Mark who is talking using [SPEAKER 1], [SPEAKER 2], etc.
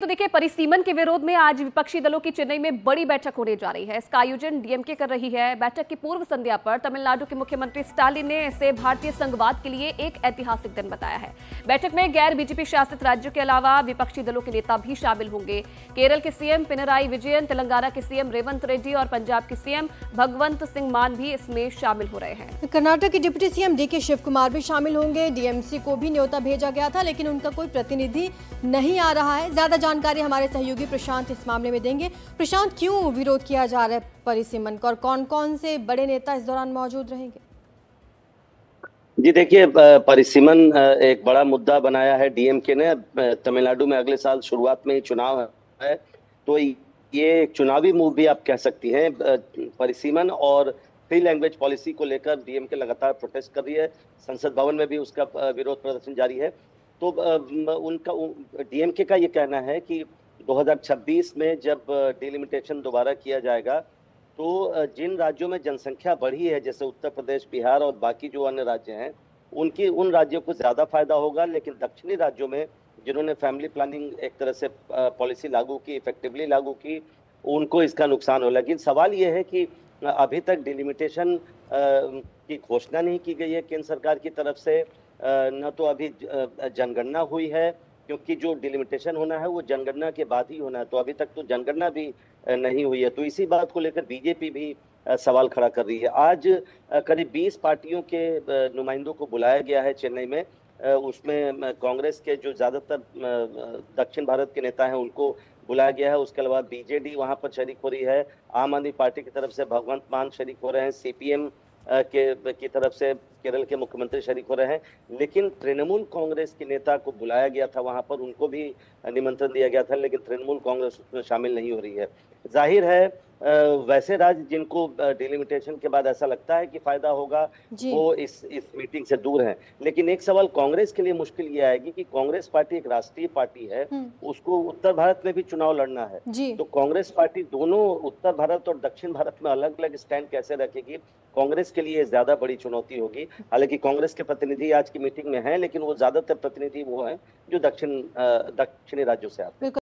[SPEAKER 1] तो देखिए, परिसीमन के विरोध में आज विपक्षी दलों की चेन्नई में बड़ी बैठक होने जा रही है। इसका आयोजन डीएमके कर रही है। बैठक की पूर्व संध्या पर तमिलनाडु के मुख्यमंत्री स्टालिन ने इसे भारतीय संघवाद के लिए एक ऐतिहासिक दिन बताया है। बैठक में गैर बीजेपी शासित राज्यों के अलावा विपक्षी दलों के नेता भी शामिल होंगे। केरल के सीएम पिनराई विजयन, तेलंगाना के सीएम रेवंत रेड्डी और पंजाब के सीएम भगवंत सिंह मान भी इसमें शामिल हो रहे हैं।
[SPEAKER 2] कर्नाटक के deputy CM DK Shivakumar भी शामिल होंगे। डीएमसी को भी न्योता भेजा गया था, लेकिन उनका कोई प्रतिनिधि नहीं आ रहा है। ज्यादा जानकारी हमारे सहयोगी प्रशांत इस मामले में देंगे। प्रशांत, क्यों विरोध किया जा रहा है परिसीमन का और कौन कौन से बड़े नेता इस दौरान मौजूद रहेंगे?
[SPEAKER 3] जी देखिए, परिसीमन एक बड़ा मुद्दा बनाया है डीएमके ने। तमिलनाडु में अगले साल शुरुआत में ही चुनाव है, तो ये एक चुनावी मूव भी आप कह सकती हैं। परिसीमन और फ्री लैंग्वेज पॉलिसी को लेकर डीएमके लगातार प्रोटेस्ट कर रही है। संसद भवन में भी उसका विरोध प्रदर्शन जारी है। तो उनका डीएमके का ये कहना है कि 2026 में जब डिलिमिटेशन दोबारा किया जाएगा, तो जिन राज्यों में जनसंख्या बढ़ी है, जैसे उत्तर प्रदेश, बिहार और बाकी जो अन्य राज्य हैं, उन राज्यों को ज़्यादा फायदा होगा। लेकिन दक्षिणी राज्यों में जिन्होंने फैमिली प्लानिंग एक तरह से पॉलिसी लागू की, इफेक्टिवली लागू की, उनको इसका नुकसान हो। लेकिन सवाल ये है कि अभी तक डिलिमिटेशन की घोषणा नहीं की गई है केंद्र सरकार की तरफ से, न तो अभी जनगणना हुई है, क्योंकि जो डिलिमिटेशन होना है वो जनगणना के बाद ही होना है। तो अभी तक तो जनगणना भी नहीं हुई है। तो इसी बात को लेकर बीजेपी भी सवाल खड़ा कर रही है। आज करीब 20 पार्टियों के नुमाइंदों को बुलाया गया है चेन्नई में। उसमें कांग्रेस के जो ज़्यादातर दक्षिण भारत के नेता हैं उनको बुलाया गया है। उसके अलावा बीजेडी वहाँ पर शरीक हो रही है। आम आदमी पार्टी की तरफ से भगवंत मान शरीक हो रहे हैं। सीपीएम की तरफ से केरल के मुख्यमंत्री शरीक हो रहे हैं। लेकिन तृणमूल कांग्रेस के नेता को बुलाया गया था वहां पर, उनको भी निमंत्रण दिया गया था, लेकिन तृणमूल कांग्रेस उसमें शामिल नहीं हो रही है। जाहिर है वैसे राज्य जिनको डिलिमिटेशन के बाद ऐसा लगता है कि फायदा होगा, वो इस मीटिंग से दूर हैं। लेकिन एक सवाल कांग्रेस के लिए मुश्किल ये आएगी कि कांग्रेस पार्टी एक राष्ट्रीय पार्टी है, उसको उत्तर भारत में भी चुनाव लड़ना है। तो कांग्रेस पार्टी दोनों उत्तर भारत और दक्षिण भारत में अलग अलग स्टैंड कैसे रखेगी, कांग्रेस के लिए ज्यादा बड़ी चुनौती होगी। हालांकि कांग्रेस के प्रतिनिधि आज की मीटिंग में हैं, लेकिन वो ज्यादातर प्रतिनिधि वो हैं जो दक्षिणी राज्यों से आते हैं।